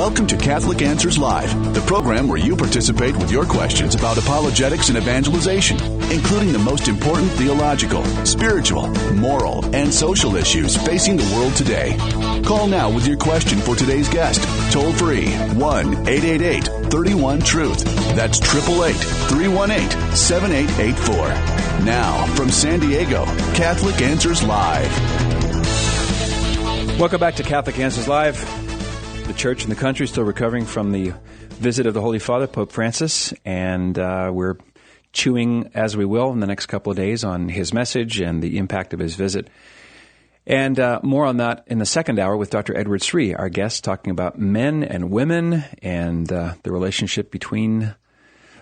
Welcome to Catholic Answers Live, the program where you participate with your questions about apologetics and evangelization, including the most important theological, spiritual, moral, and social issues facing the world today. Call now with your question for today's guest. Toll free 1-888-31-TRUTH. That's 888-318-7884. Now, from San Diego, Catholic Answers Live. Welcome back to Catholic Answers Live. The church and the country still recovering from the visit of the Holy Father, Pope Francis, and we're chewing, as we will, in the next couple of days on his message and the impact of his visit. And more on that in the second hour with Dr. Edward Sri, our guest, talking about men and women and the relationship between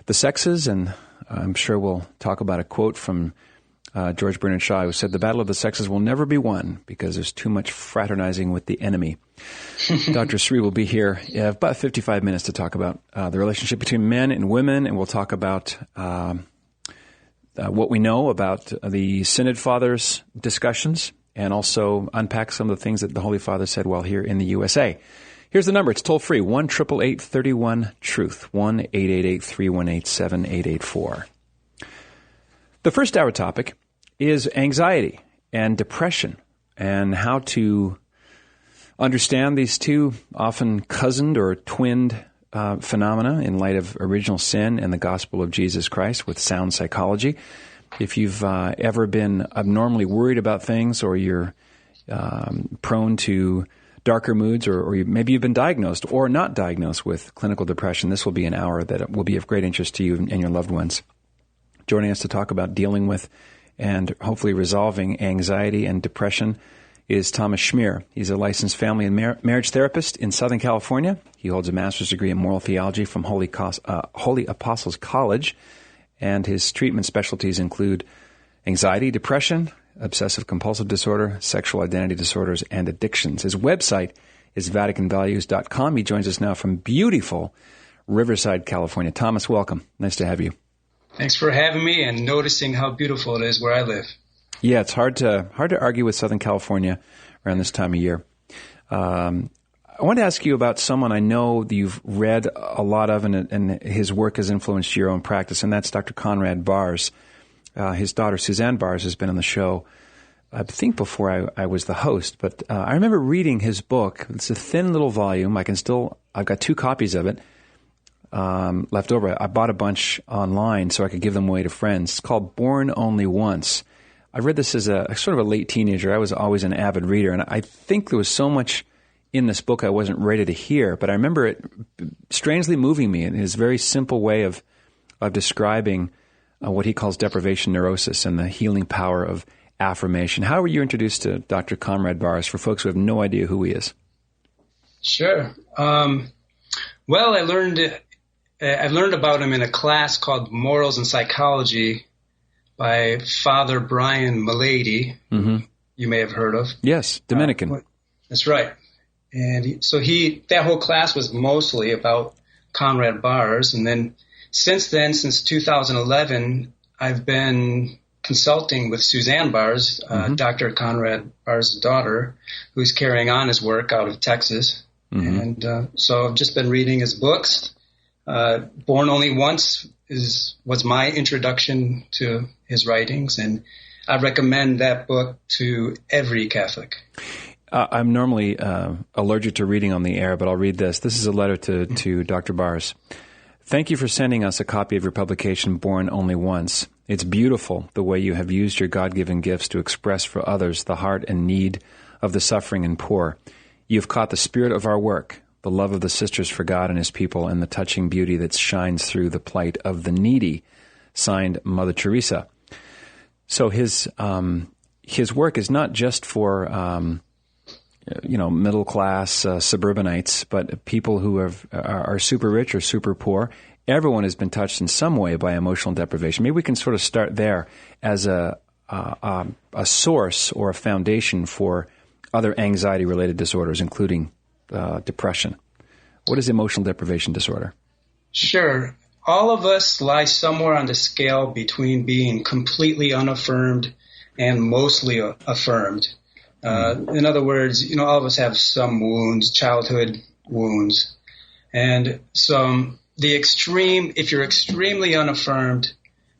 the sexes. And I'm sure we'll talk about a quote from George Bernard Shaw, who said, "The battle of the sexes will never be won because there's too much fraternizing with the enemy." Dr. Sri will be here in about 55 minutes to talk about the relationship between men and women, and we'll talk about what we know about the Synod Fathers' discussions, and also unpack some of the things that the Holy Father said while here in the USA. Here's the number. It's toll-free, 1-888-31-TRUTH, 1-888-318-7884. The first hour topic is anxiety and depression and how to understand these two often cousined or twinned phenomena in light of original sin and the gospel of Jesus Christ with sound psychology. If you've ever been abnormally worried about things, or you're prone to darker moods, or maybe you've been diagnosed or not diagnosed with clinical depression, this will be an hour that will be of great interest to you and your loved ones. Joining us to talk about dealing with and hopefully resolving anxiety and depression is Thomas Schmierer. He's a licensed family and marriage therapist in Southern California. He holds a master's degree in moral theology from Holy Apostles College, and his treatment specialties include anxiety, depression, obsessive-compulsive disorder, sexual identity disorders, and addictions. His website is VaticanValues.com. He joins us now from beautiful Riverside, California. Thomas, welcome. Nice to have you. Thanks for having me and noticing how beautiful it is where I live. Yeah, it's hard to argue with Southern California around this time of year. I want to ask you about someone I know that you've read a lot of, and his work has influenced your own practice, and that's Dr. Conrad Baars. His daughter, Suzanne Baars, has been on the show, I think, before I was the host. But I remember reading his book. It's a thin little volume. I've got 2 copies of it left over. I bought a bunch online so I could give them away to friends. It's called Born Only Once. I read this as a sort of a late teenager. I was always an avid reader, and I think there was so much in this book I wasn't ready to hear, but I remember it strangely moving me in his very simple way of describing what he calls deprivation neurosis and the healing power of affirmation. How were you introduced to Dr. Conrad Baars for folks who have no idea who he is? Sure. Well, I learned about him in a class called Morals and Psychology by Father Brian Milady, you may have heard of. Yes, Dominican. That's right. And that whole class was mostly about Conrad Baars. And then since 2011, I've been consulting with Suzanne Baars, Dr. Conrad Baars' daughter, who's carrying on his work out of Texas. And so I've just been reading his books. Born Only Once was my introduction to his writings, and I recommend that book to every Catholic. I'm normally allergic to reading on the air, but I'll read this. This is a letter to Dr. Baars. Thank you for sending us a copy of your publication, Born Only Once. It's beautiful the way you have used your God-given gifts to express for others the heart and need of the suffering and poor. You've caught the spirit of our work, the love of the sisters for God and his people, and the touching beauty that shines through the plight of the needy. Signed, Mother Teresa. So his work is not just for middle class suburbanites, but people who are super rich or super poor. Everyone has been touched in some way by emotional deprivation. Maybe we can sort of start there as a source or a foundation for other anxiety-related disorders, including depression. What is emotional deprivation disorder? Sure. All of us lie somewhere on the scale between being completely unaffirmed and mostly affirmed. In other words, all of us have some wounds, childhood wounds. And so if you're extremely unaffirmed,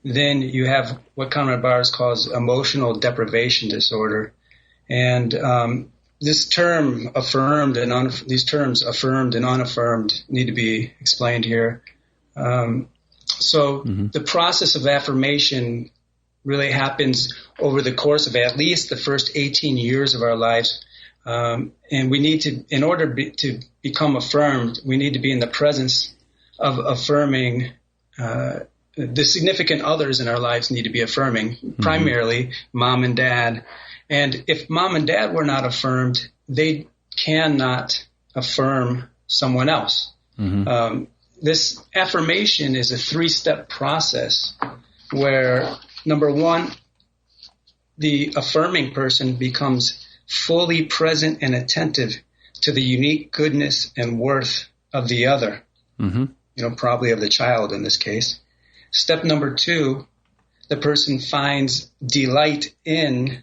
then you have what Conrad Baars calls emotional deprivation disorder. And this term affirmed and these terms affirmed and unaffirmed need to be explained here. The process of affirmation really happens over the course of at least the first 18 years of our lives. And we need to, in order to become affirmed, we need to be in the presence of affirming. The significant others in our lives need to be affirming, primarily mom and dad. And if mom and dad were not affirmed, they cannot affirm someone else. This affirmation is a 3-step process where, number one, the affirming person becomes fully present and attentive to the unique goodness and worth of the other, probably of the child in this case. Step number 2, the person finds delight in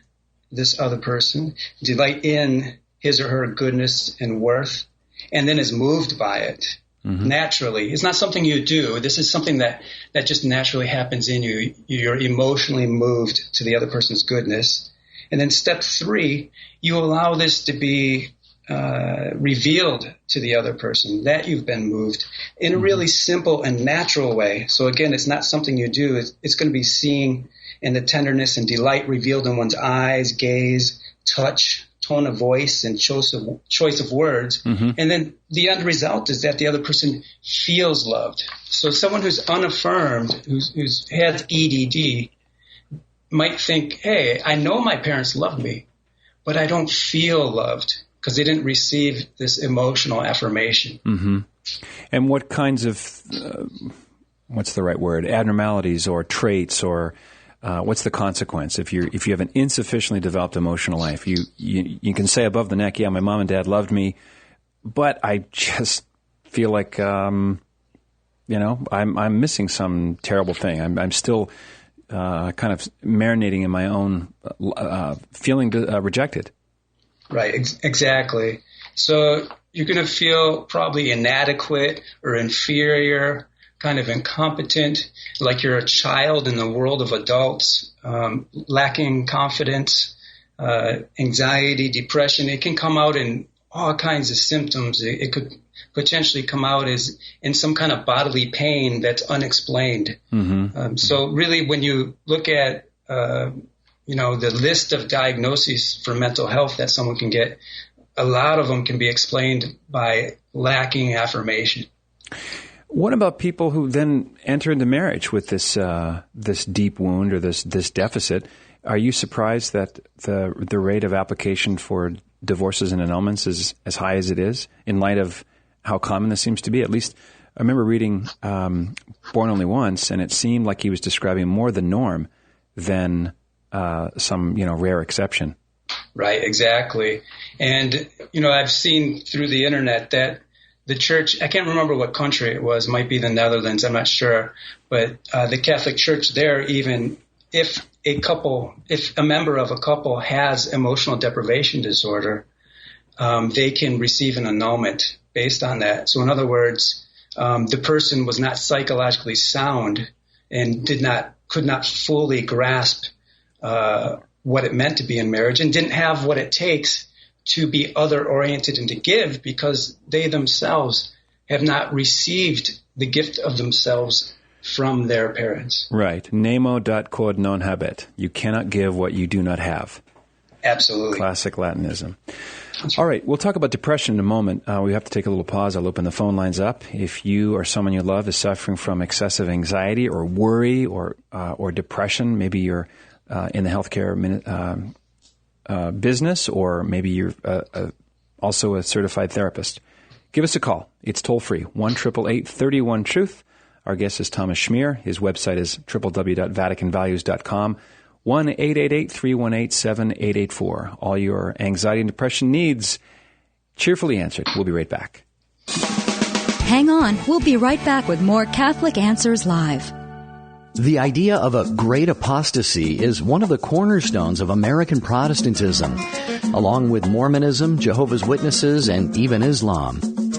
this other person, delight in his or her goodness and worth, and then is moved by it naturally. It's not something you do. This is something that just naturally happens in you. You're emotionally moved to the other person's goodness. And then step 3, you allow this to be revealed to the other person that you've been moved in a really simple and natural way. So again, it's not something you do. It's going to be seen in the tenderness and delight revealed in one's eyes, gaze, touch, tone of voice, and choice of words. And then the end result is that the other person feels loved. So someone who's unaffirmed, who's has EDD, might think, hey, I know my parents love me, but I don't feel loved because they didn't receive this emotional affirmation. And what kinds of, what's the right word, abnormalities or traits or what's the consequence if you have an insufficiently developed emotional life? You can say above the neck, yeah, my mom and dad loved me, but I just feel like I'm missing some terrible thing. I'm still kind of marinating in my own feeling rejected. Right, exactly. So you're going to feel probably inadequate or inferior, kind of incompetent, like you're a child in the world of adults, lacking confidence, anxiety, depression. It can come out in all kinds of symptoms. It could potentially come out as in some kind of bodily pain that's unexplained. So really, when you look at the list of diagnoses for mental health that someone can get, a lot of them can be explained by lacking affirmation. What about people who then enter into marriage with this deep wound or this deficit? Are you surprised that the rate of application for divorces and annulments is as high as it is in light of how common this seems to be? At least I remember reading Born Only Once, and it seemed like he was describing more the norm than some rare exception. Right, exactly. And I've seen through the internet that the church, I can't remember what country it was, might be the Netherlands, I'm not sure, but the Catholic Church there, even if a member of a couple has emotional deprivation disorder, they can receive an annulment based on that. So in other words, the person was not psychologically sound and could not fully grasp what it meant to be in marriage and didn't have what it takes to be other-oriented and to give because they themselves have not received the gift of themselves from their parents. Right. Nemo dat quod non habet. You cannot give what you do not have. Absolutely. Classic Latinism. All right. We'll talk about depression in a moment. We have to take a little pause. I'll open the phone lines up. If you or someone you love is suffering from excessive anxiety or worry or depression, maybe you're in the healthcare business, or maybe you're also a certified therapist, give us a call. It's toll-free, 1-888-31-TRUTH. Our guest is Thomas Schmierer. His website is www.vaticanvalues.com, 1-888-318-7884. All your anxiety and depression needs cheerfully answered. We'll be right back. Hang on. We'll be right back with more Catholic Answers Live. The idea of a great apostasy is one of the cornerstones of American Protestantism, along with Mormonism, Jehovah's Witnesses, and even Islam.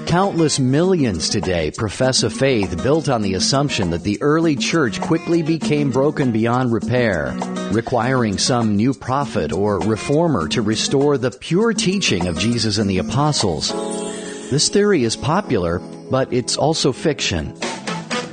Countless millions today profess a faith built on the assumption that the early church quickly became broken beyond repair, requiring some new prophet or reformer to restore the pure teaching of Jesus and the apostles. This theory is popular, but it's also fiction.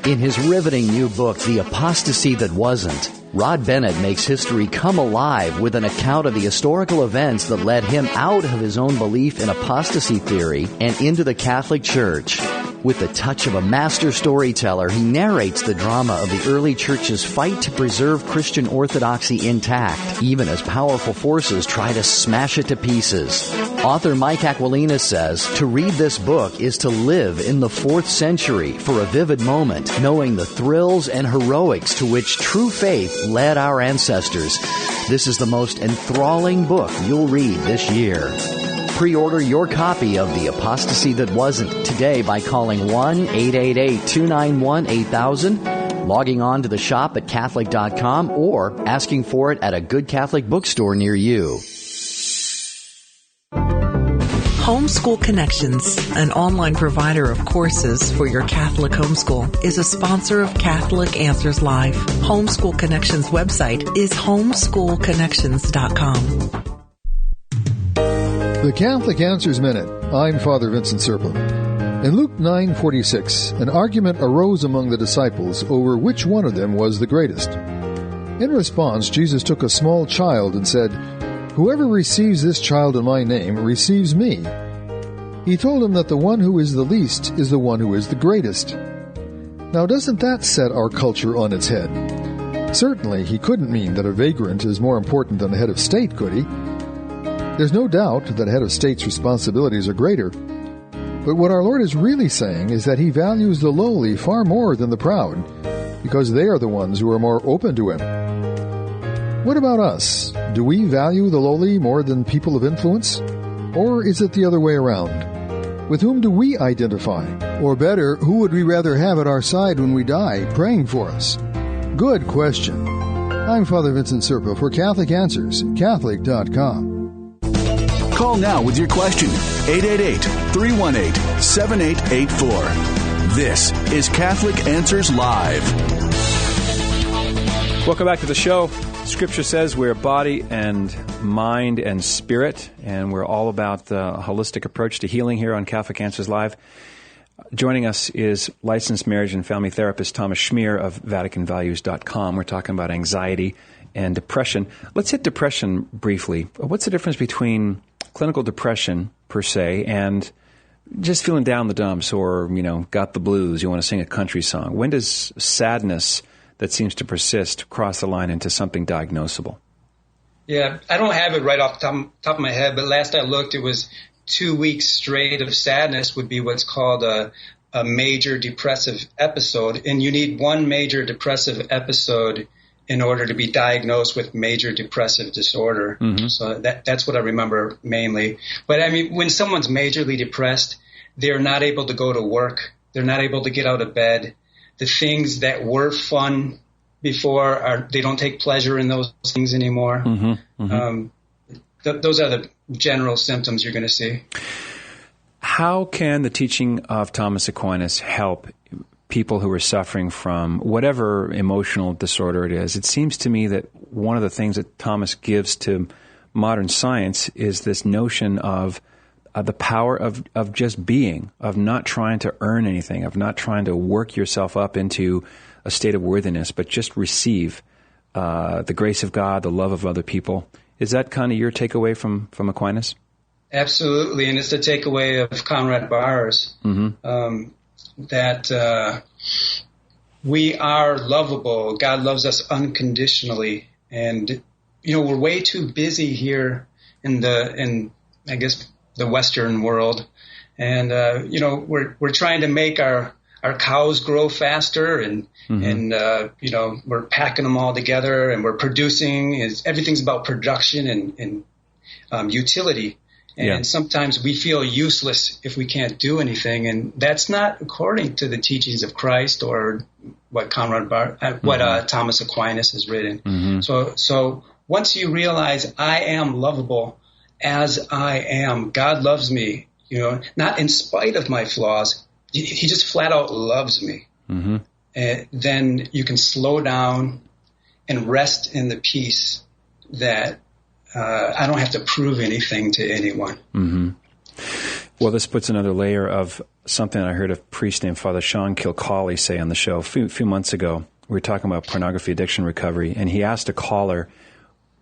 In his riveting new book, The Apostasy That Wasn't, Rod Bennett makes history come alive with an account of the historical events that led him out of his own belief in apostasy theory and into the Catholic Church. With the touch of a master storyteller, he narrates the drama of the early church's fight to preserve Christian orthodoxy intact, even as powerful forces try to smash it to pieces. Author Mike Aquilina says, to read this book is to live in the 4th century for a vivid moment, knowing the thrills and heroics to which true faith led our ancestors. This is the most enthralling book you'll read this year. Pre-order your copy of The Apostasy That Wasn't today by calling 1-888-291-8000, logging on to the shop at Catholic.com, or asking for it at a good Catholic bookstore near you. Homeschool Connections, an online provider of courses for your Catholic homeschool, is a sponsor of Catholic Answers Live. Homeschool Connections website is homeschoolconnections.com. The Catholic Answers Minute. I'm Father Vincent Serpa. In Luke 9:46, an argument arose among the disciples over which one of them was the greatest. In response, Jesus took a small child and said, "Whoever receives this child in my name receives me." He told him that the one who is the least is the one who is the greatest. Now, doesn't that set our culture on its head? Certainly, he couldn't mean that a vagrant is more important than a head of state, could he? There's no doubt that a head of state's responsibilities are greater. But what our Lord is really saying is that he values the lowly far more than the proud, because they are the ones who are more open to him. What about us? Do we value the lowly more than people of influence? Or is it the other way around? With whom do we identify? Or better, who would we rather have at our side when we die, praying for us? Good question. I'm Father Vincent Serpa for Catholic Answers, Catholic.com. Call now with your question, 888-318-7884. This is Catholic Answers Live. Welcome back to the show. Scripture says we're body and mind and spirit, and we're all about the holistic approach to healing here on Catholic Answers Live. Joining us is licensed marriage and family therapist Thomas Schmierer of VaticanValues.com. We're talking about anxiety and depression. Let's hit depression briefly. What's the difference between clinical depression, per se, and just feeling down in the dumps or, got the blues, you want to sing a country song? When does sadness that seems to persist cross the line into something diagnosable? Yeah, I don't have it right off the top of my head, but last I looked, it was 2 weeks straight of sadness would be what's called a major depressive episode. And you need one major depressive episode in order to be diagnosed with major depressive disorder. Mm-hmm. So that's what I remember mainly. But I mean, when someone's majorly depressed, they're not able to go to work. They're not able to get out of bed. The things that were fun before, they don't take pleasure in those things anymore. Mm-hmm. Mm-hmm. Those are the general symptoms you're going to see. How can the teaching of Thomas Aquinas help people who are suffering from whatever emotional disorder it is? It seems to me that one of the things that Thomas gives to modern science is this notion of the power of just being, of not trying to earn anything, of not trying to work yourself up into a state of worthiness, but just receive the grace of God, the love of other people. Is that kind of your takeaway from Aquinas? Absolutely, and it's the takeaway of Conrad Baars. Mm-hmm. That we are lovable. God loves us unconditionally, and we're way too busy here in I guess the Western world, and we're trying to make our cows grow faster, and mm-hmm. and we're packing them all together, and we're producing. Everything's about production and utility. And sometimes we feel useless if we can't do anything, and that's not according to the teachings of Christ or what Thomas Aquinas has written. Mm-hmm. So once you realize I am lovable as I am, God loves me not in spite of my flaws. He just flat out loves me. Mm-hmm. And then you can slow down and rest in the peace that I don't have to prove anything to anyone. Mm-hmm. Well, this puts another layer of something I heard a priest named Father Sean Kilcawley say on the show a few months ago. We were talking about pornography addiction recovery, and he asked a caller,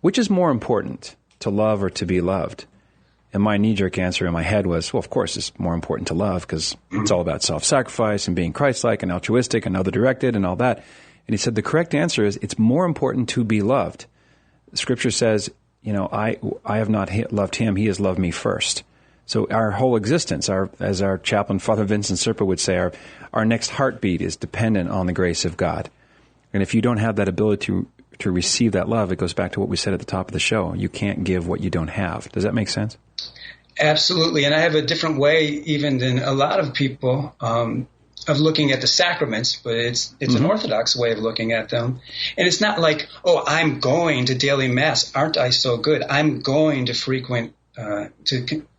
which is more important, to love or to be loved? And my knee-jerk answer in my head was, well, of course it's more important to love because it's all about self-sacrifice and being Christ-like and altruistic and other-directed and all that. And he said the correct answer is it's more important to be loved. Scripture says, I have not loved him, he has loved me first. So our whole existence, as our chaplain, Father Vincent Serpa, would say, our next heartbeat is dependent on the grace of God. And if you don't have that ability to receive that love, it goes back to what we said at the top of the show. You can't give what you don't have. Does that make sense? Absolutely. And I have a different way even than a lot of people of looking at the sacraments, but it's mm-hmm. an Orthodox way of looking at them. And it's not like, I'm going to daily Mass. Aren't I so good? I'm going to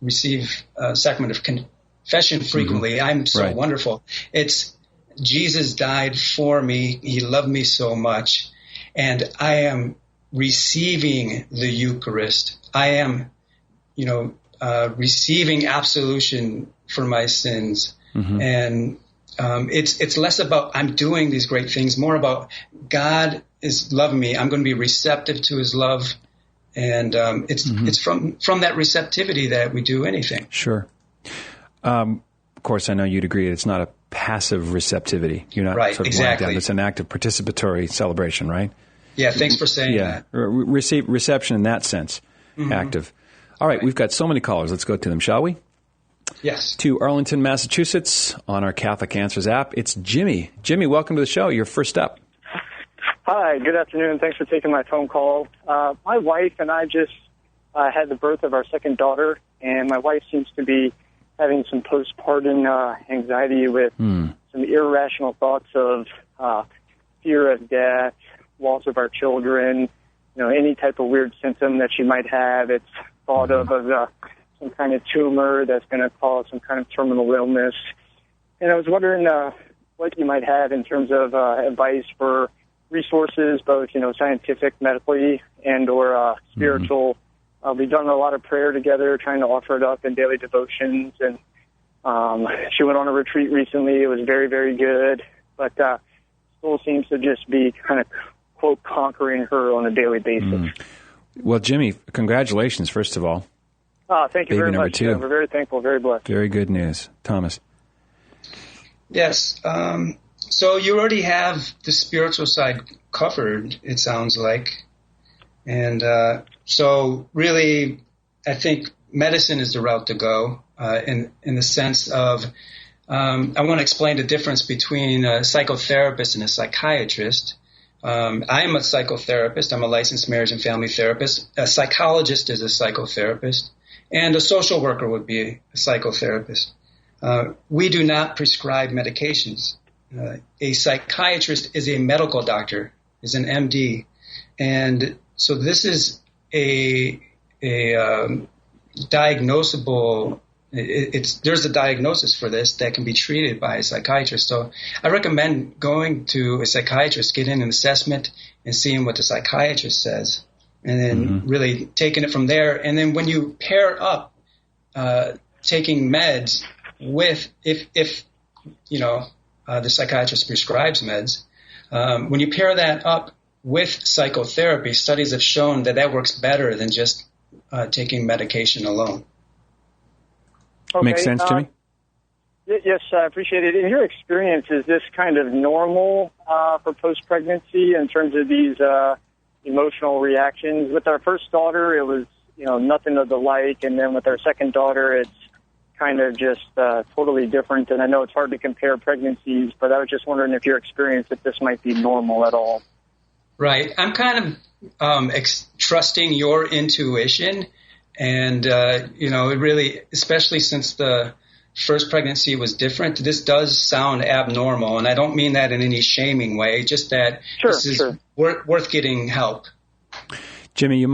receive sacrament of confession frequently. Mm-hmm. I'm so wonderful. It's Jesus died for me. He loved me so much. And I am receiving the Eucharist. I am, receiving absolution for my sins. Mm-hmm. And it's less about I'm doing these great things, more about God is loving me. I'm going to be receptive to his love. And it's from that receptivity that we do anything. Sure. Of course, I know you'd agree it's not a passive receptivity. You're not right, sort of exactly. It's an active participatory celebration, right? Yeah, thanks for saying that. Reception in that sense, active. All right, we've got so many callers. Let's go to them, shall we? Yes. To Arlington, Massachusetts, on our Catholic Answers app, it's Jimmy. Jimmy, welcome to the show. You're first up. Hi, good afternoon. Thanks for taking my phone call. My wife and I just had the birth of our second daughter, and my wife seems to be having some postpartum anxiety with some irrational thoughts of fear of death, loss of our children, any type of weird symptom that she might have. It's thought of as some kind of tumor that's going to cause some kind of terminal illness. And I was wondering what you might have in terms of advice for resources, both, scientific, medically, and or spiritual. We've done a lot of prayer together, trying to offer it up in daily devotions. And she went on a retreat recently. It was very, very good. But still seems to just be kind of, quote, conquering her on a daily basis. Well, Jimmy, congratulations, first of all. Thank you very much. Yeah, we're very thankful, very blessed. Very good news. Thomas. Yes. So you already have the spiritual side covered, it sounds like. And so really, I think medicine is the route to go in the sense of I want to explain the difference between a psychotherapist and a psychiatrist. I'm a psychotherapist. I'm a licensed marriage and family therapist. A psychologist is a psychotherapist. And a social worker would be a psychotherapist. We do not prescribe medications. A psychiatrist is a medical doctor, is an MD. And so this is a diagnosable, there's a diagnosis for this that can be treated by a psychiatrist. So I recommend going to a psychiatrist, getting an assessment and seeing what the psychiatrist says, and then really taking it from there. And then when you pair up taking meds with, if the psychiatrist prescribes meds, when you pair that up with psychotherapy, studies have shown that works better than just taking medication alone. Okay, makes sense, Jimmy? Yes, I appreciate it. In your experience, is this kind of normal for post-pregnancy in terms of these emotional reactions? With our first daughter, it was nothing of the like, and then with our second daughter, it's kind of just totally different. And I know it's hard to compare pregnancies, but I was just wondering if your experience, if this might be normal at all. Right. I'm kind of trusting your intuition. And, it really, especially since the first pregnancy was different, this does sound abnormal. And I don't mean that in any shaming way, just that this is worth getting help. Jimmy, you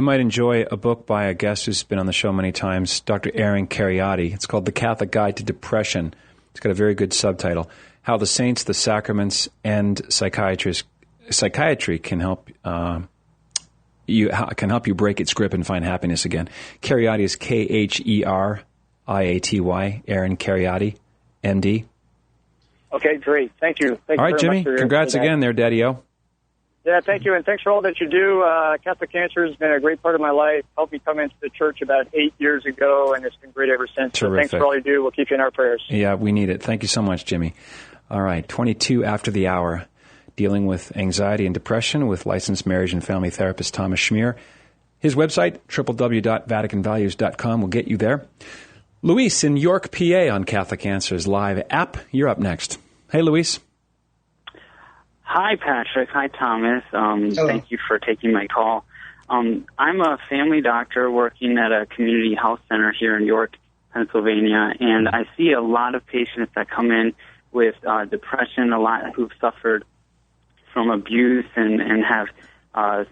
might enjoy a book by a guest who's been on the show many times, Dr. Aaron Cariotti. It's called The Catholic Guide to Depression. It's got a very good subtitle, How the Saints, the Sacraments, and Psychiatry can help you break its grip and find happiness again. Cariotti is Kheriaty, Aaron Cariotti, MD. Okay, great. Thank you. All right, Jimmy. Congrats again there, Daddy-O. Yeah, thank you, and thanks for all that you do. Catholic Answer has been a great part of my life. Helped me come into the church about 8 years ago, and it's been great ever since. Terrific. So thanks for all you do. We'll keep you in our prayers. Yeah, we need it. Thank you so much, Jimmy. All right, 22 after the hour, dealing with anxiety and depression with licensed marriage and family therapist Thomas Schmierer. His website, www.vaticanvalues.com, will get you there. Luis in York, PA on Catholic Answers Live app. You're up next. Hey, Luis. Hi, Patrick. Hi, Thomas. Thank you for taking my call. I'm a family doctor working at a community health center here in York, Pennsylvania, and I see a lot of patients that come in with depression, a lot who've suffered from abuse and have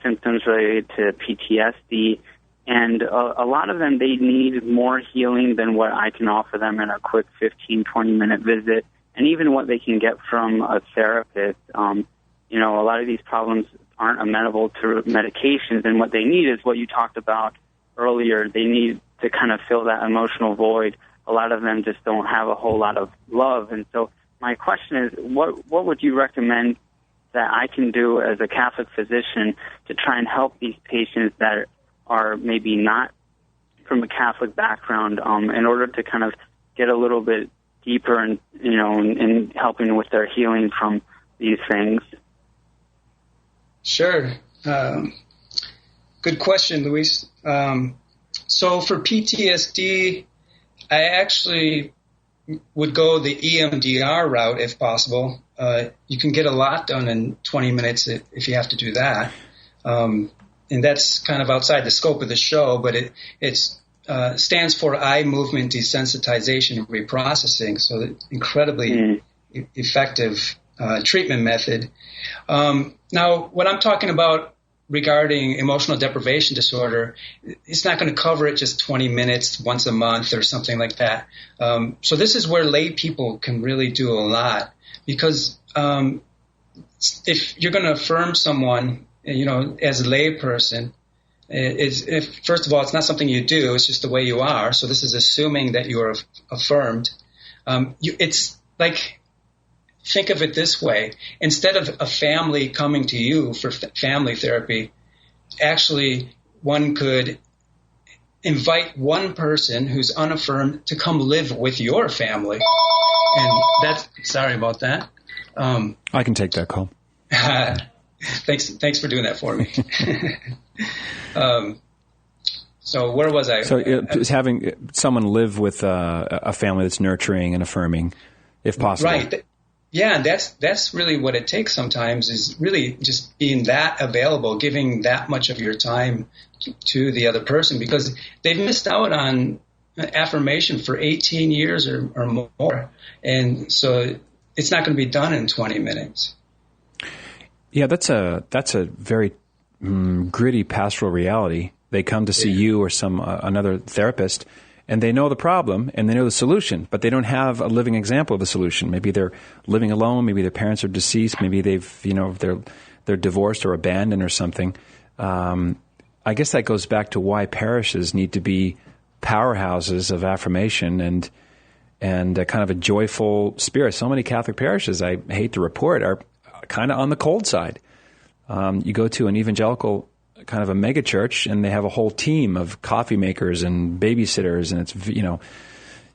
symptoms related to PTSD. And a lot of them, they need more healing than what I can offer them in a quick 15, 20-minute visit. And even what they can get from a therapist. A lot of these problems aren't amenable to medications, and what they need is what you talked about earlier. They need to kind of fill that emotional void. A lot of them just don't have a whole lot of love. And so my question is, what would you recommend that I can do as a Catholic physician to try and help these patients that are maybe not from a Catholic background in order to kind of get a little bit deeper and in helping with their healing from these things? Sure. Good question, Luis. So for PTSD, I actually would go the EMDR route if possible. You can get a lot done in 20 minutes if you have to do that. And that's kind of outside the scope of the show, but it stands for eye movement desensitization and reprocessing, so incredibly effective treatment method. Now, what I'm talking about regarding emotional deprivation disorder, it's not going to cover it just 20 minutes once a month or something like that. So this is where lay people can really do a lot, because if you're going to affirm someone, as a lay person, first of all, it's not something you do, it's just the way you are. So this is assuming that you are affirmed. It's like, think of it this way. Instead of a family coming to you for family therapy, actually one could invite one person who's unaffirmed to come live with your family. And sorry about that. I can take that call. Thanks for doing that for me. So where was I? So it's having someone live with a family that's nurturing and affirming, if possible. Right. Yeah, that's really what it takes sometimes, is really just being that available, giving that much of your time to the other person, because they've missed out on affirmation for 18 years or more. And so it's not going to be done in 20 minutes. Yeah, that's a very gritty pastoral reality. They come to see you or another therapist, and they know the problem and they know the solution, but they don't have a living example of the solution. Maybe they're living alone. Maybe their parents are deceased. Maybe they're divorced or abandoned or something. I guess that goes back to why parishes need to be powerhouses of affirmation and kind of a joyful spirit. So many Catholic parishes, I hate to report, are kind of on the cold side. You go to an evangelical kind of a mega church, and they have a whole team of coffee makers and babysitters, and it's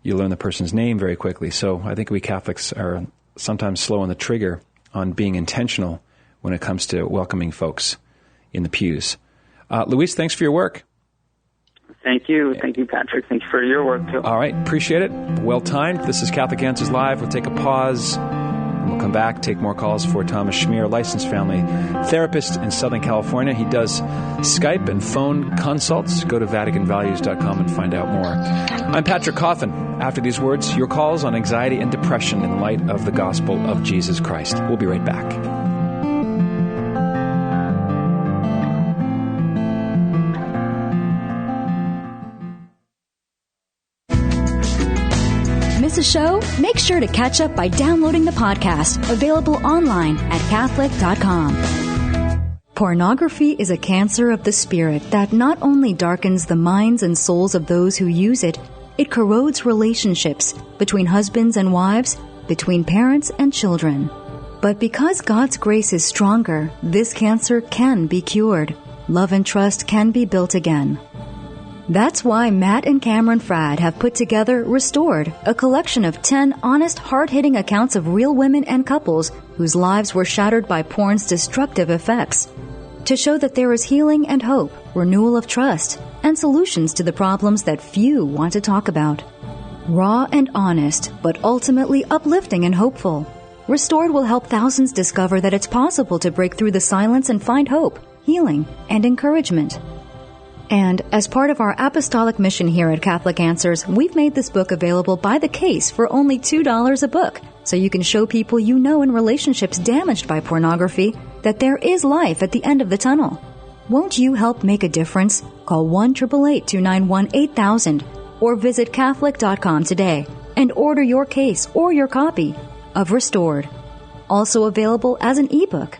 you learn the person's name very quickly. So I think we Catholics are sometimes slow on the trigger on being intentional when it comes to welcoming folks in the pews. Luis, thanks for your work. Thank you, Patrick. Thank you for your work too. All right, appreciate it. Well timed. This is Catholic Answers Live. We'll take a pause. We'll come back, take more calls for Thomas Schmierer, licensed family therapist in Southern California. He does Skype and phone consults. Go to VaticanValues.com and find out more. I'm Patrick Coffin. After these words, your calls on anxiety and depression in light of the gospel of Jesus Christ. We'll be right back. miss a show? Make sure to catch up by downloading the podcast, available online at Catholic.com. Pornography is a cancer of the spirit that not only darkens the minds and souls of those who use it, it corrodes relationships between husbands and wives, between parents and children. But because God's grace is stronger, this cancer can be cured. Love and trust can be built again. That's why Matt and Cameron Frad have put together Restored, a collection of 10 honest, hard-hitting accounts of real women and couples whose lives were shattered by porn's destructive effects, to show that there is healing and hope, renewal of trust, and solutions to the problems that few want to talk about. Raw and honest, but ultimately uplifting and hopeful. Restored will help thousands discover that it's possible to break through the silence and find hope, healing, and encouragement. And as part of our apostolic mission here at Catholic Answers, we've made this book available by the case for only $2 a book, so you can show people you know in relationships damaged by pornography that there is life at the end of the tunnel. Won't you help make a difference? Call 1-888-291-8000 or visit Catholic.com today and order your case or your copy of Restored. Also available as an ebook.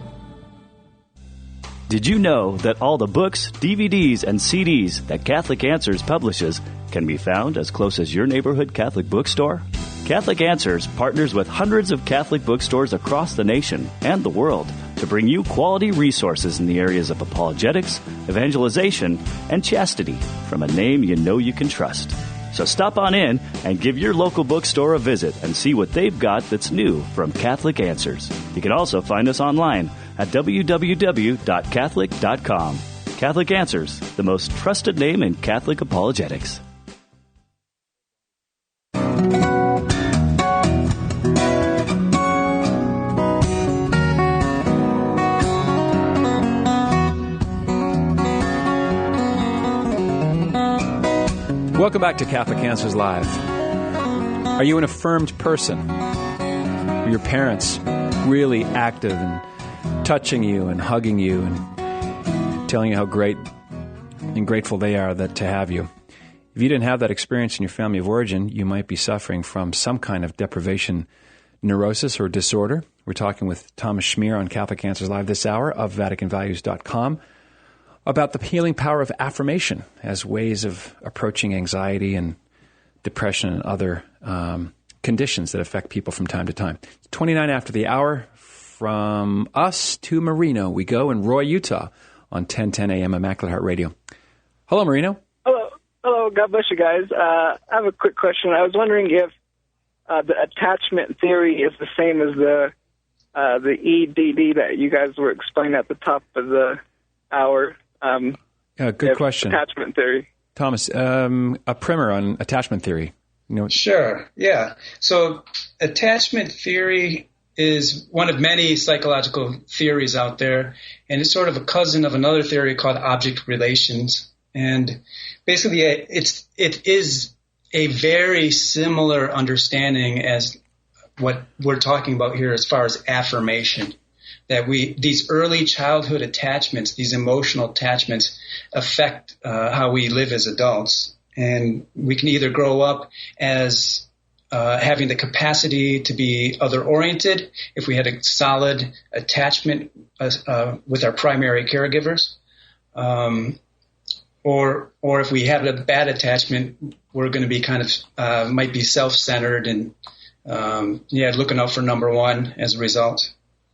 Did you know that all the books, DVDs, and CDs that Catholic Answers publishes can be found as close as your neighborhood Catholic bookstore? Catholic Answers partners with hundreds of Catholic bookstores across the nation and the world to bring you quality resources in the areas of apologetics, evangelization, and chastity from a name you know you can trust. So stop on in and give your local bookstore a visit and see what they've got that's new from Catholic Answers. You can also find us online at www.catholic.com. Catholic Answers, the most trusted name in Catholic apologetics. Welcome back to Catholic Answers Live. Are you an affirmed person? Are your parents really active and touching you and hugging you and telling you how great and grateful they are to have you? If you didn't have that experience in your family of origin, you might be suffering from some kind of deprivation neurosis or disorder. We're talking with Thomas Schmierer on Catholic Answers Live this hour of VaticanValues.com about the healing power of affirmation as ways of approaching anxiety and depression and other conditions that affect people from time to time. It's 29 after the hour. From us to Marino, we go in Roy, Utah, on 1010 AM Immaculate Heart Radio. Hello, Marino. Hello. God bless you guys. I have a quick question. I was wondering if the attachment theory is the same as the EDD that you guys were explaining at the top of the hour. Good question. Attachment theory. Thomas, a primer on attachment theory. Sure, yeah. So attachment theory is one of many psychological theories out there, and it's sort of a cousin of another theory called object relations. And basically, it is a very similar understanding as what we're talking about here as far as affirmation. That these early childhood attachments, these emotional attachments, affect how we live as adults. And we can either grow up as having the capacity to be other-oriented if we had a solid attachment with our primary caregivers, or if we had a bad attachment, we're going to be kind of might be self-centered and looking out for number one as a result.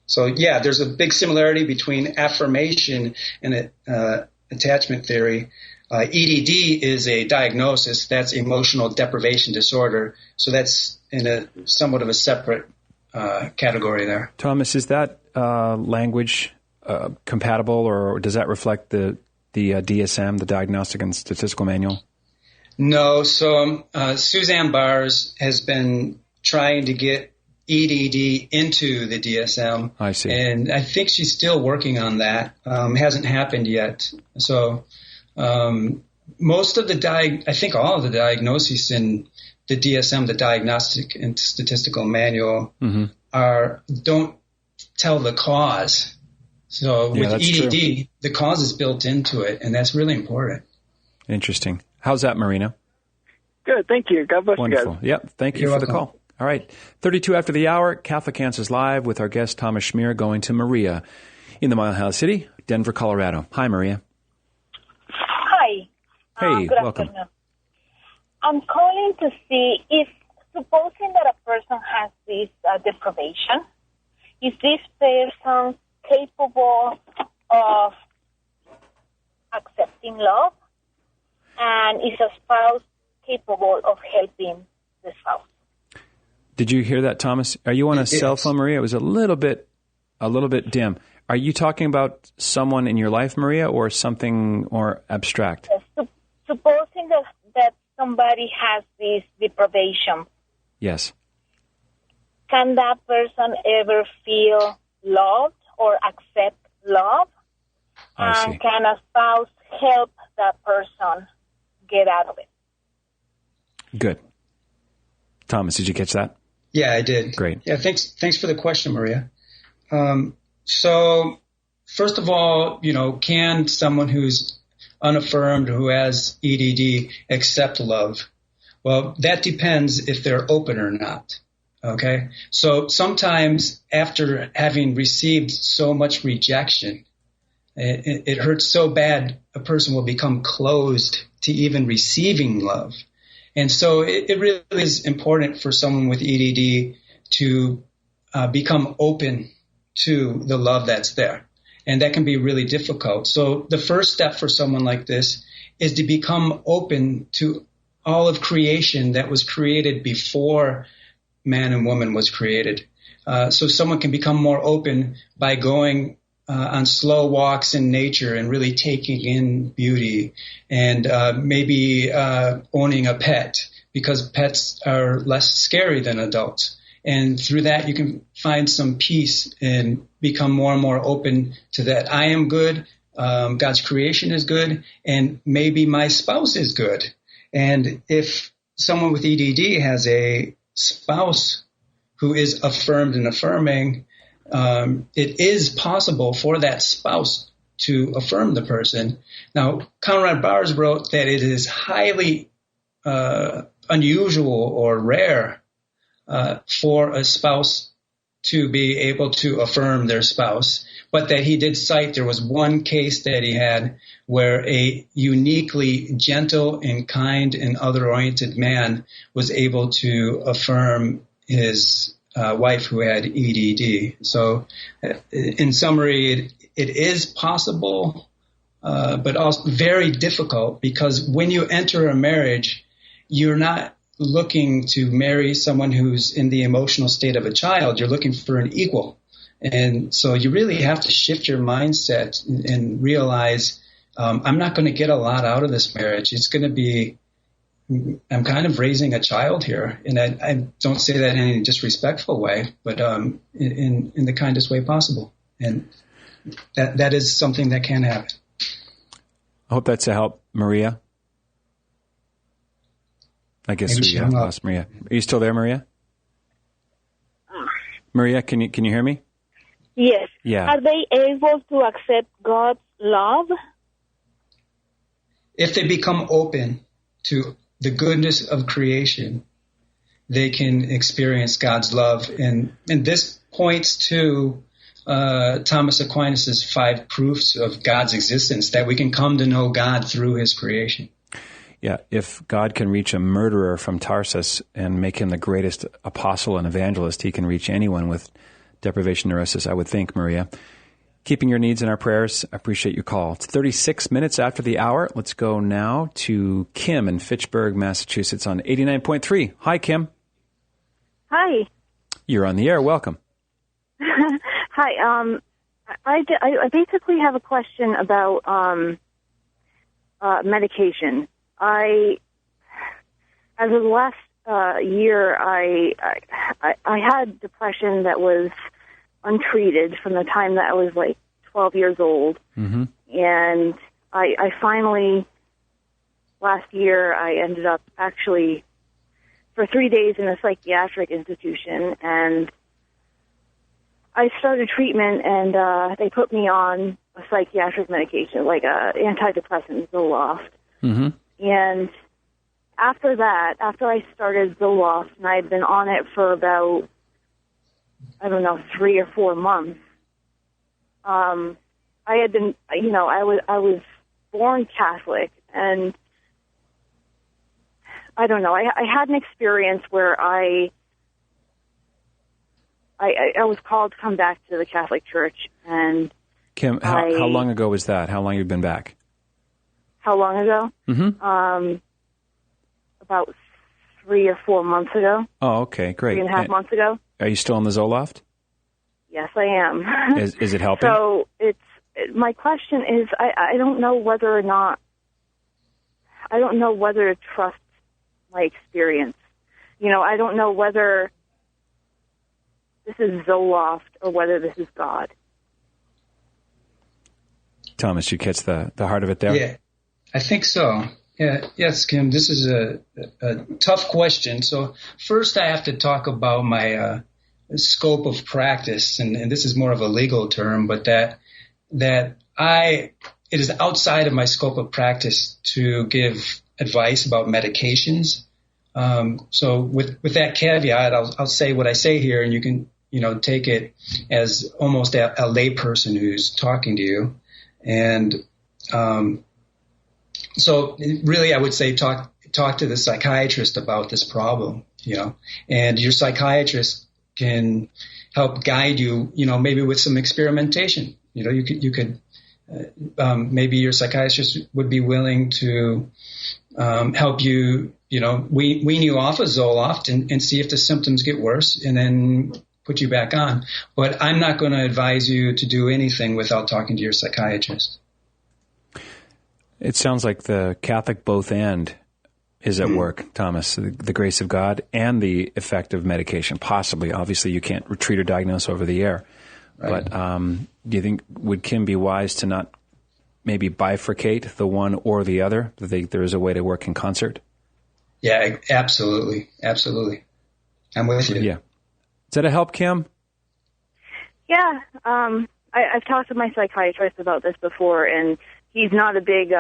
So yeah, there's a big similarity between affirmation and attachment theory. EDD is a diagnosis. That's emotional deprivation disorder. So that's in a somewhat of a separate category there. Thomas, is that language compatible, or does that reflect the DSM, the Diagnostic and Statistical Manual? No. So Suzanne Baars has been trying to get EDD into the DSM. I see. And I think she's still working on that. Hasn't happened yet. So most of I think all of the diagnoses in the DSM, the Diagnostic and Statistical Manual, don't tell the cause. So with EDD, true. The cause is built into it, and that's really important. Interesting. How's that, Marina? Good. Thank you. God bless Wonderful. you guys. Yep. Thank you You're for the welcome. call. All right. 32 after the hour, Catholic Answers Live with our guest Thomas Schmierer, going to Maria in the Mile High City, Denver, Colorado. Hi, Maria. Hi. Hey, good welcome. afternoon. I'm calling to see if, supposing that a person has this deprivation, is this person capable of accepting love, and is a spouse capable of helping the spouse? Did you hear that, Thomas? Are you on a cell phone, Maria? It was a little bit dim. Are you talking about someone in your life, Maria, or something more abstract? Yes. Supposing that somebody has this deprivation, Yes. can that person ever feel loved or accept love? I see. And can a spouse help that person get out of it? Good. Thomas, did you catch that? Yeah, I did. Great. Yeah, thanks for the question, Maria. So, first of all, can someone who's unaffirmed, who has EDD, accept love? Well, that depends if they're open or not. Okay? So sometimes after having received so much rejection, it hurts so bad, a person will become closed to even receiving love. And so it really is important for someone with EDD to become open to the love that's there. And that can be really difficult. So the first step for someone like this is to become open to all of creation that was created before man and woman was created. So someone can become more open by going on slow walks in nature and really taking in beauty, and maybe owning a pet, because pets are less scary than adults. And through that, you can find some peace and become more and more open to that. I am good. God's creation is good. And maybe my spouse is good. And if someone with EDD has a spouse who is affirmed and affirming, it is possible for that spouse to affirm the person. Now, Conrad Baars wrote that it is highly unusual or rare for a spouse to be able to affirm their spouse, but that he did cite there was one case that he had where a uniquely gentle and kind and other-oriented man was able to affirm his wife who had EDD. So in summary, it is possible, but also very difficult, because when you enter a marriage, you're not looking to marry someone who's in the emotional state of a child. You're looking for an equal. And so you really have to shift your mindset and realize, I'm not going to get a lot out of this marriage. It's going to be, I'm kind of raising a child here. And I don't say that in any disrespectful way, but in the kindest way possible. And that is something that can happen. I hope that's a help, Maria. I guess we lost Maria. Are you still there, Maria? Maria, can you hear me? Yes. Yeah. Are they able to accept God's love? If they become open to the goodness of creation, they can experience God's love. And this points to Thomas Aquinas' 5 proofs of God's existence, that we can come to know God through his creation. Yeah, if God can reach a murderer from Tarsus and make him the greatest apostle and evangelist, he can reach anyone with deprivation neurosis, I would think, Maria. Keeping your needs in our prayers. I appreciate your call. It's 36 minutes after the hour. Let's go now to Kim in Fitchburg, Massachusetts on 89.3. Hi, Kim. Hi. You're on the air. Welcome. Hi. I basically have a question about medication. As of the last year, I had depression that was untreated from the time that I was like 12 years old. Mm-hmm. And I finally, last year, I ended up actually for 3 days in a psychiatric institution, and I started treatment, and they put me on a psychiatric medication, like a antidepressant, Zoloft. Mm-hmm. And after that, after I started Zoloft, and I'd been on it for about, 3 or 4 months, I had been, I was born Catholic, and I don't know, I had an experience where I was called to come back to the Catholic Church, and Kim, how long ago was that? How long have you been back? How long ago? Mm-hmm. About 3 or 4 months ago. Oh, okay, great. 3.5 months ago. Are you still on the Zoloft? Yes, I am. Is it helping? So my question is, I don't know whether or not, I don't know whether to trust my experience. I don't know whether this is Zoloft or whether this is God. Thomas, you catch the heart of it there? Yeah, I think so. Yeah, yes, Kim, this is a tough question. So first I have to talk about my scope of practice, and this is more of a legal term, but that it is outside of my scope of practice to give advice about medications. So with that caveat, I'll say what I say here, and you can take it as almost a lay person who's talking to you, and so really, I would say talk to the psychiatrist about this problem, and your psychiatrist can help guide you, maybe with some experimentation. You could maybe your psychiatrist would be willing to help you, wean you off of Zoloft and see if the symptoms get worse, and then put you back on. But I'm not going to advise you to do anything without talking to your psychiatrist. It sounds like the Catholic both and is at work, Thomas, the grace of God and the effect of medication, possibly. Obviously, you can't treat or diagnose over the air. Right. But do you think, would Kim be wise to not maybe bifurcate the one or the other? Do you think there is a way to work in concert? Yeah, absolutely. Absolutely. I'm with you. Yeah. Does that help, Kim? Yeah. I've talked to my psychiatrist about this before, and he's not a big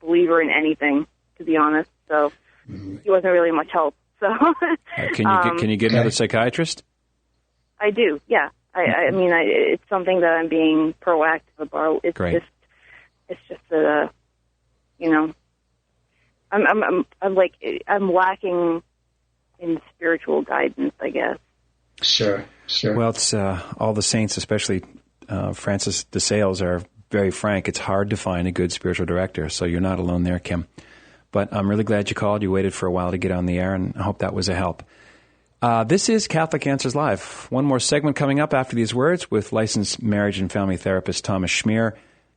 believer in anything, to be honest. So he wasn't really much help. So can you get another psychiatrist? I do. Yeah. I mean, it's something that I'm being proactive about. It's Great. I'm lacking in spiritual guidance, I guess. Sure. Well, it's all the saints, especially Francis de Sales, are very frank. It's hard to find a good spiritual director, so you're not alone there, Kim. But I'm really glad you called. You waited for a while to get on the air, and I hope that was a help. This is Catholic Answers Live. One more segment coming up after these words with licensed marriage and family therapist Thomas Schmierer.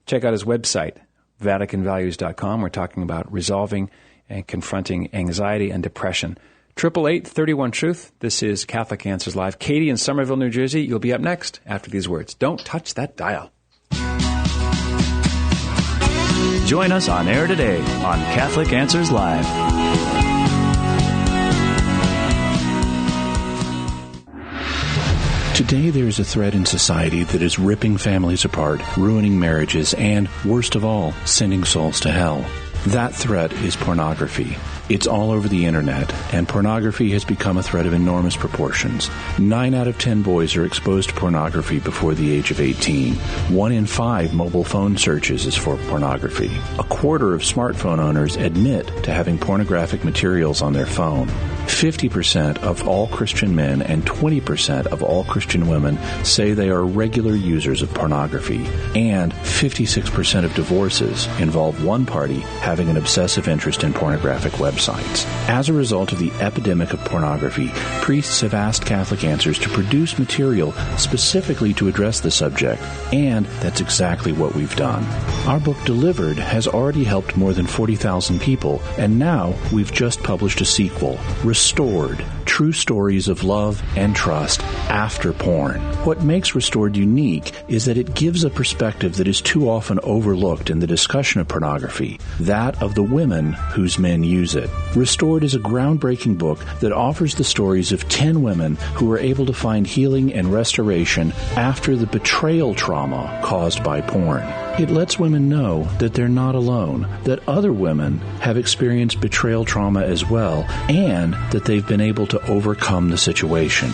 Check out his website, VaticanValues.com. We're talking about resolving and confronting anxiety and depression. 888-31-TRUTH. This is Catholic Answers Live. Katie in Somerville, New Jersey, you'll be up next after these words. Don't touch that dial. Join us on air today on Catholic Answers Live. Today there is a threat in society that is ripping families apart, ruining marriages, and, worst of all, sending souls to hell. That threat is pornography. It's all over the internet, and pornography has become a threat of enormous proportions. 9 out of 10 boys are exposed to pornography before the age of 18. 1 in 5 mobile phone searches is for pornography. 1/4 of smartphone owners admit to having pornographic materials on their phone. 50% of all Christian men and 20% of all Christian women say they are regular users of pornography. And 56% of divorces involve one party having an obsessive interest in pornographic websites. As a result of the epidemic of pornography, priests have asked Catholic Answers to produce material specifically to address the subject, and that's exactly what we've done. Our book, Delivered, has already helped more than 40,000 people, and now we've just published a sequel, Restored, True Stories of Love and Trust After Porn. What makes Restored unique is that it gives a perspective that is too often overlooked in the discussion of pornography, that of the women whose men use it. Restored is a groundbreaking book that offers the stories of 10 women who were able to find healing and restoration after the betrayal trauma caused by porn. It lets women know that they're not alone, that other women have experienced betrayal trauma as well, and that they've been able to overcome the situation.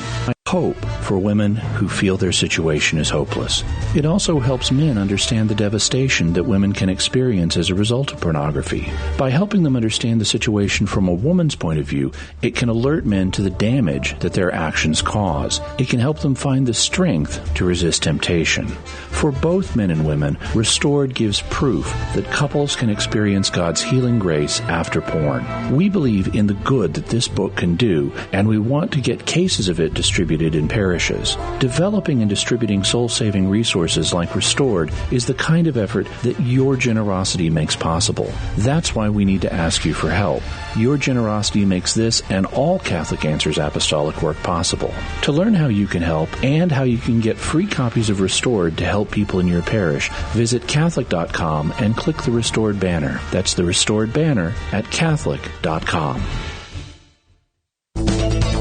Hope for women who feel their situation is hopeless. It also helps men understand the devastation that women can experience as a result of pornography. By helping them understand the situation from a woman's point of view, it can alert men to the damage that their actions cause. It can help them find the strength to resist temptation. For both men and women, Restored gives proof that couples can experience God's healing grace after porn. We believe in the good that this book can do, and we want to get cases of it distributed in parishes. Developing and distributing soul-saving resources like Restored is the kind of effort that your generosity makes possible. That's why we need to ask you for help. Your generosity makes this and all Catholic Answers apostolic work possible. To learn how you can help and how you can get free copies of Restored to help people in your parish, visit Catholic.com and click the Restored banner. That's the Restored banner at Catholic.com.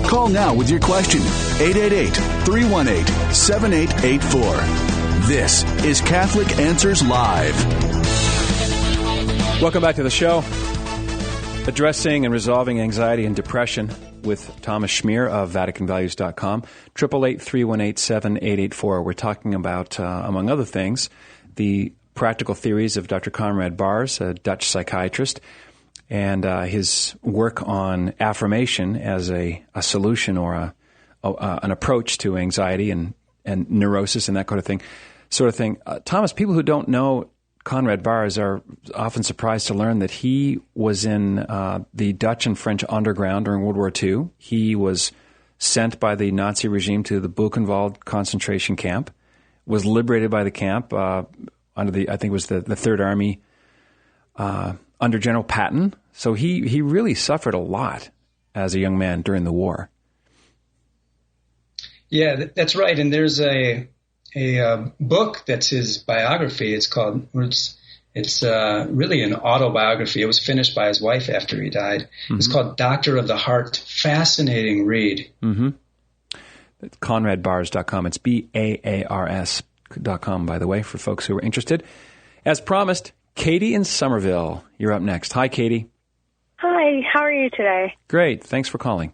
Call now with your question. 888-318-7884. This is Catholic Answers Live. Welcome back to the show. Addressing and resolving anxiety and depression with Thomas Schmierer of VaticanValues.com. 888-318-7884. We're talking about, among other things, the practical theories of Dr. Conrad Baars, a Dutch psychiatrist, and his work on affirmation as a solution or an approach to anxiety and neurosis and that kind of thing. Thomas, people who don't know Conrad Baars are often surprised to learn that he was in the Dutch and French underground during World War II. He was sent by the Nazi regime to the Buchenwald concentration camp, was liberated by the camp under the, I think it was the Third Army under General Patton. So he really suffered a lot as a young man during the war. Yeah, that's right. And there's a book that's his biography. It's really an autobiography. It was finished by his wife after he died. Mm-hmm. It's called Doctor of the Heart. Fascinating read. Mm-hmm. ConradBaars.com. It's BAARS.com, by the way, for folks who are interested. As promised, Katie in Somerville, you're up next. Hi, Katie. Hi, how are you today? Great. Thanks for calling.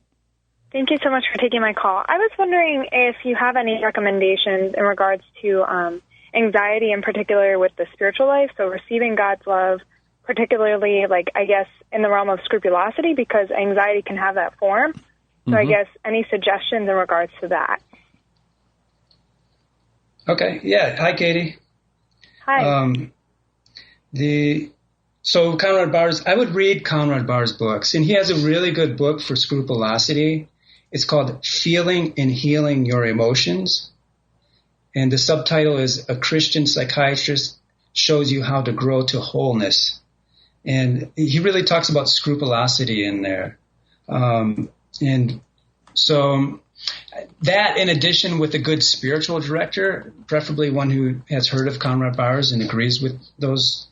Thank you so much for taking my call. I was wondering if you have any recommendations in regards to anxiety, in particular with the spiritual life, so receiving God's love, particularly, I guess, in the realm of scrupulosity, because anxiety can have that form. So I guess any suggestions in regards to that? Okay. Yeah. Hi, Katie. Hi. So Conrad Baars, I would read Conrad Baars' books, and he has a really good book for scrupulosity. It's called Feeling and Healing Your Emotions. And the subtitle is A Christian Psychiatrist Shows You How to Grow to Wholeness. And he really talks about scrupulosity in there. And so that, in addition with a good spiritual director, preferably one who has heard of Conrad Baars and agrees with those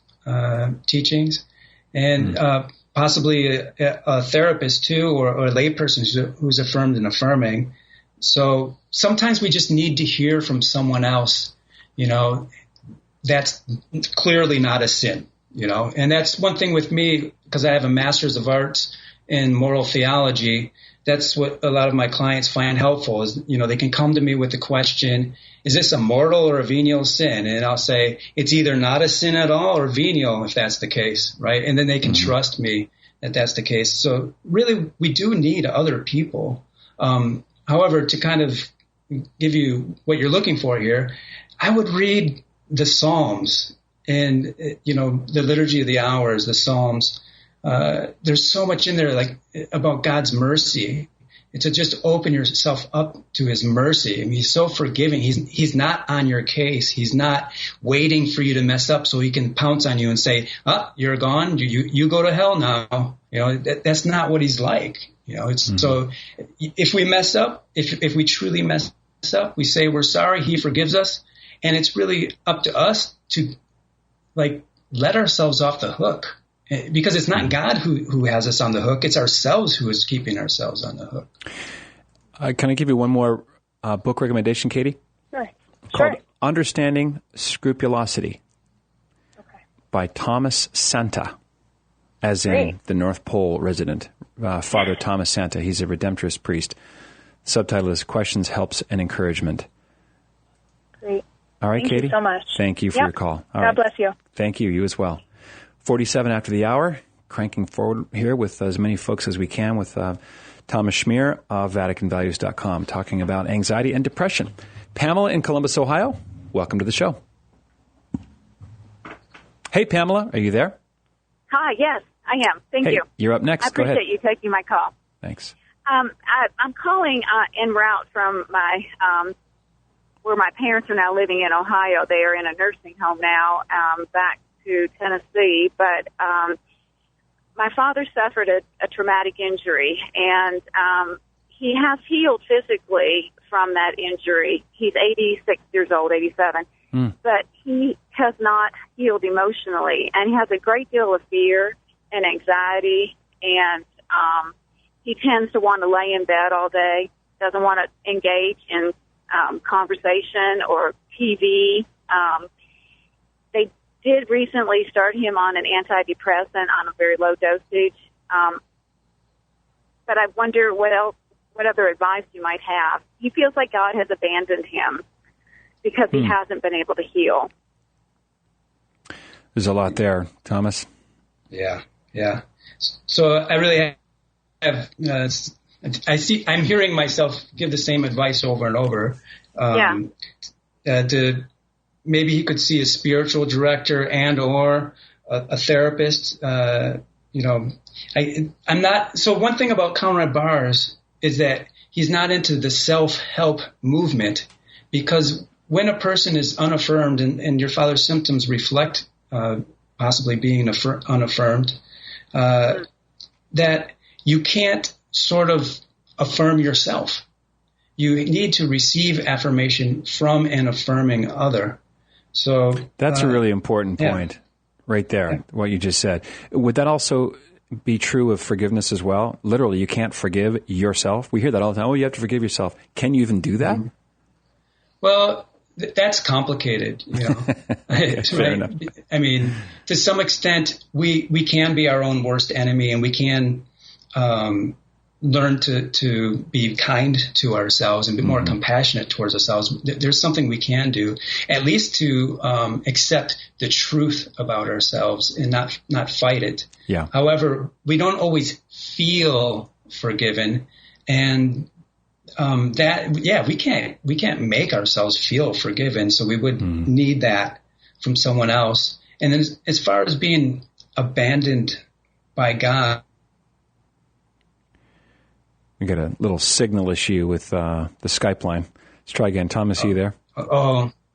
teachings, and possibly a therapist too, or a layperson who's affirmed and affirming. So sometimes we just need to hear from someone else, that's clearly not a sin, and that's one thing with me, because I have a master's of arts in moral theology. That's what a lot of my clients find helpful is, they can come to me with the question, is this a mortal or a venial sin? And I'll say, it's either not a sin at all or venial if that's the case, right? And then they can trust me that that's the case. So really, we do need other people. However, to kind of give you what you're looking for here, I would read the Psalms and, the Liturgy of the Hours, the Psalms. There's so much in there about God's mercy. And to just open yourself up to his mercy. I mean, he's so forgiving. He's not on your case. He's not waiting for you to mess up so he can pounce on you and say, you're gone. You go to hell now. That's not what he's like. So if we mess up, if we truly mess up, we say we're sorry. He forgives us. And it's really up to us to let ourselves off the hook. Because it's not God who has us on the hook. It's ourselves who is keeping ourselves on the hook. Can I give you one more book recommendation, Katie? Sure. Called Understanding Scrupulosity. by Thomas Santa, as in the North Pole resident, Father Thomas Santa. He's a Redemptorist priest. The subtitle is Questions, Helps, and Encouragement. Great. All right, Thank Katie. you so much. Thank you for your call. All God bless you. Thank you. You as well. 47 after the hour, cranking forward here with as many folks as we can with Thomas Schmierer of VaticanValues.com talking about anxiety and depression. Pamela in Columbus, Ohio, welcome to the show. Hey, Pamela, are you there? Hi, yes, I am. Thank you. You're up next. I Go ahead. appreciate you taking my call. Thanks. I'm calling en route from my where my parents are now living in Ohio. They are in a nursing home now, back to Tennessee. But my father suffered a traumatic injury, and he has healed physically from that injury. He's 86 years old, 87. But he has not healed emotionally, and he has a great deal of fear and anxiety, and he tends to want to lay in bed all day, doesn't want to engage in conversation or TV. They did recently start him on an antidepressant on a very low dosage, but I wonder what other advice you might have. He feels like God has abandoned him because he hasn't been able to heal. There's a lot there, Thomas. Yeah. So I really have, I'm hearing myself give the same advice over and over. Maybe he could see a spiritual director and or a therapist. I'm not. So one thing about Conrad Baars is that he's not into the self-help movement, because when a person is unaffirmed and your father's symptoms reflect possibly being unaffirmed, that you can't sort of affirm yourself. You need to receive affirmation from an affirming other. So that's a really important point right there, what you just said. Would that also be true of forgiveness as well? Literally, you can't forgive yourself. We hear that all the time. Oh, you have to forgive yourself. Can you even do that? Well, that's complicated, Fair enough. I mean, to some extent, we can be our own worst enemy, and we can learn to be kind to ourselves and be more compassionate towards ourselves. There's something we can do, at least to accept the truth about ourselves and not fight it. Yeah. However, we don't always feel forgiven, and we can't make ourselves feel forgiven, so we would need that from someone else. And then as far as being abandoned by God, we got a little signal issue with the Skype line. Let's try again. Thomas, are you there?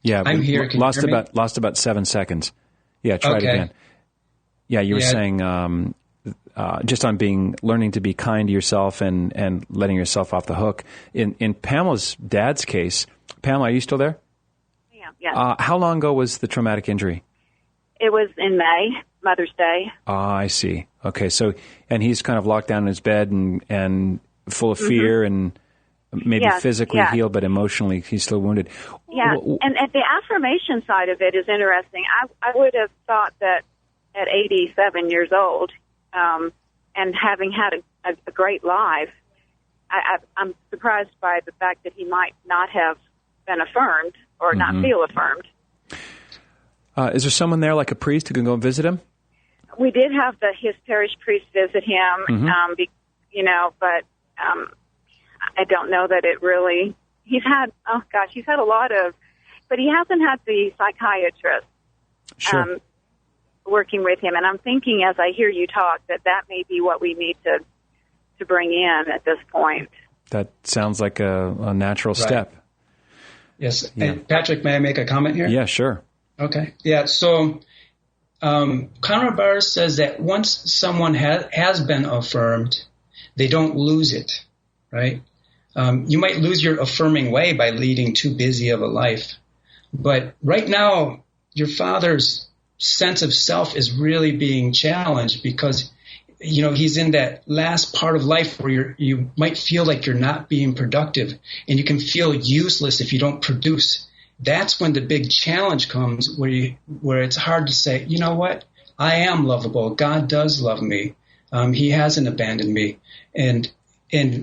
Yeah, I'm here. Can lost you hear me? Lost about 7 seconds. Yeah, try it again. Yeah, you were saying just on learning to be kind to yourself and letting yourself off the hook. In Pamela's dad's case, Pamela, are you still there? Yeah. How long ago was the traumatic injury? It was in May, Mother's Day. I see. Okay, so and he's kind of locked down in his bed and full of fear and maybe physically healed, but emotionally he's still wounded. Yeah, and the affirmation side of it is interesting. I would have thought that at 87 years old, and having had a great life, I'm surprised by the fact that he might not have been affirmed or not feel affirmed. Is there someone there, like a priest, who can go and visit him? We did have his parish priest visit him, but I don't know that it really. He's had a lot of, but he hasn't had the psychiatrist working with him. And I'm thinking, as I hear you talk, that may be what we need to bring in at this point. That sounds like a natural step. Yes. Yeah. Hey, Patrick, may I make a comment here? Yeah, sure. Okay. Yeah. So Conrad Baars says that once someone has been affirmed, they don't lose it, right? You might lose your affirming way by leading too busy of a life. But right now, your father's sense of self is really being challenged because, he's in that last part of life where you might feel like you're not being productive, and you can feel useless if you don't produce. that's when the big challenge comes, where it's hard to say, you know what, I am lovable. God does love me. He hasn't abandoned me. And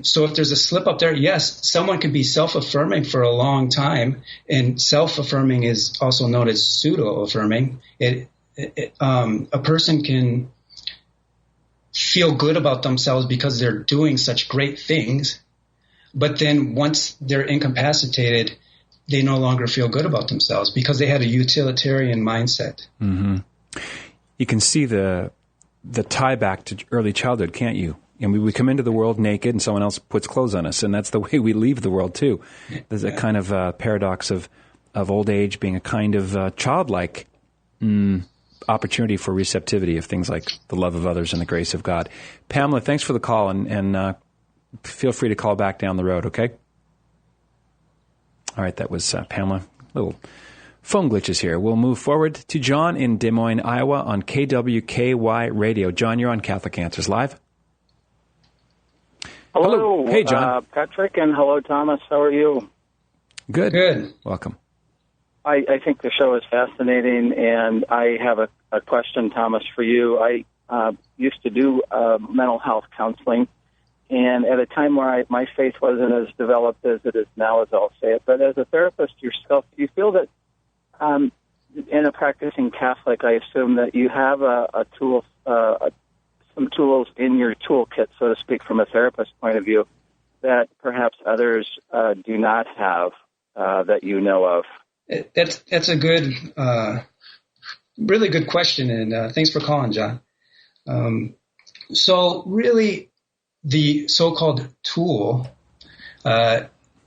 so if there's a slip up there, yes, someone could be self-affirming for a long time, and self-affirming is also known as pseudo-affirming. A person can feel good about themselves because they're doing such great things, but then once they're incapacitated, they no longer feel good about themselves because they had a utilitarian mindset. Mm-hmm. You can see the tie back to early childhood, can't you? And we come into the world naked and someone else puts clothes on us, and that's the way we leave the world too. There's a kind of paradox of old age being a kind of childlike opportunity for receptivity of things like the love of others and the grace of God. Pamela, thanks for the call, and feel free to call back down the road, okay? All right, that was Pamela. Little phone glitches here. We'll move forward to John in Des Moines, Iowa on KWKY Radio. John, you're on Catholic Answers Live. Hello. Hey, John. Patrick, and hello, Thomas. How are you? Good. Good. Welcome. I think the show is fascinating, and I have a question, Thomas, for you. I used to do mental health counseling, and at a time where my faith wasn't as developed as it is now, as I'll say it, but as a therapist yourself, do you feel that in a practicing Catholic, I assume that you have a tool, some tools in your toolkit, so to speak, from a therapist point of view, that perhaps others do not have that you know of? That's a good, really good question, and thanks for calling, John. So really, the so-called tool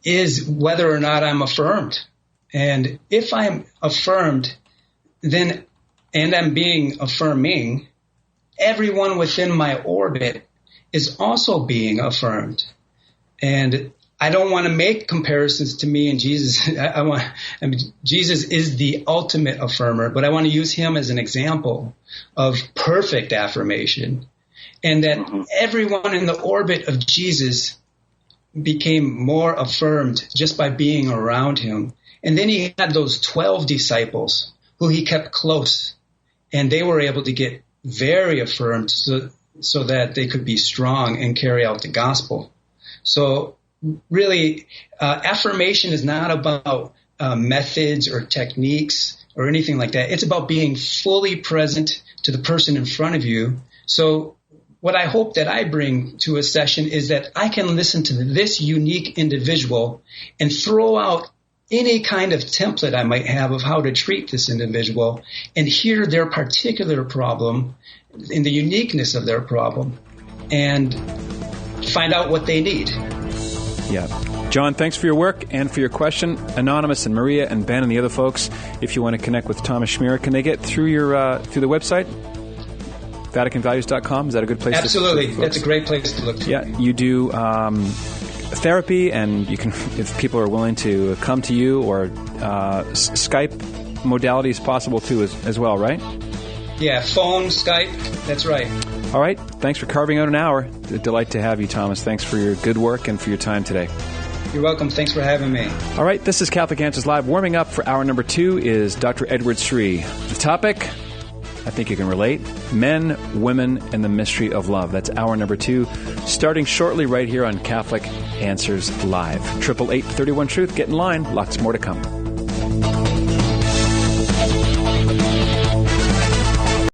is whether or not I'm affirmed. And if I'm affirmed, then, and I'm being affirming, everyone within my orbit is also being affirmed. And I don't want to make comparisons to me and Jesus. Jesus is the ultimate affirmer, but I want to use him as an example of perfect affirmation. And that everyone in the orbit of Jesus became more affirmed just by being around him. And then he had those 12 disciples who he kept close, and they were able to get very affirmed so that they could be strong and carry out the gospel. So really, affirmation is not about methods or techniques or anything like that. It's about being fully present to the person in front of you. So what I hope that I bring to a session is that I can listen to this unique individual and throw out any kind of template I might have of how to treat this individual and hear their particular problem and the uniqueness of their problem and find out what they need. Yeah. John, thanks for your work and for your question. Anonymous and Maria and Ben and the other folks, if you want to connect with Thomas Schmierer, can they get through your through the website? VaticanValues.com? Is that a good place? Absolutely. That's a great place to look to. Yeah, you do therapy, and you can, if people are willing to come to you, or Skype modality is possible too as well, right? Yeah, phone, Skype, that's right. All right. Thanks for carving out an hour. A delight to have you, Thomas. Thanks for your good work and for your time today. You're welcome. Thanks for having me. All right. This is Catholic Answers Live. Warming up for hour number 2 is Dr. Edward Sri. The topic, I think you can relate, men, women, and the mystery of love. That's hour number 2, starting shortly right here on Catholic Answers Live. 888-31-TRUTH. Get in line. Lots more to come.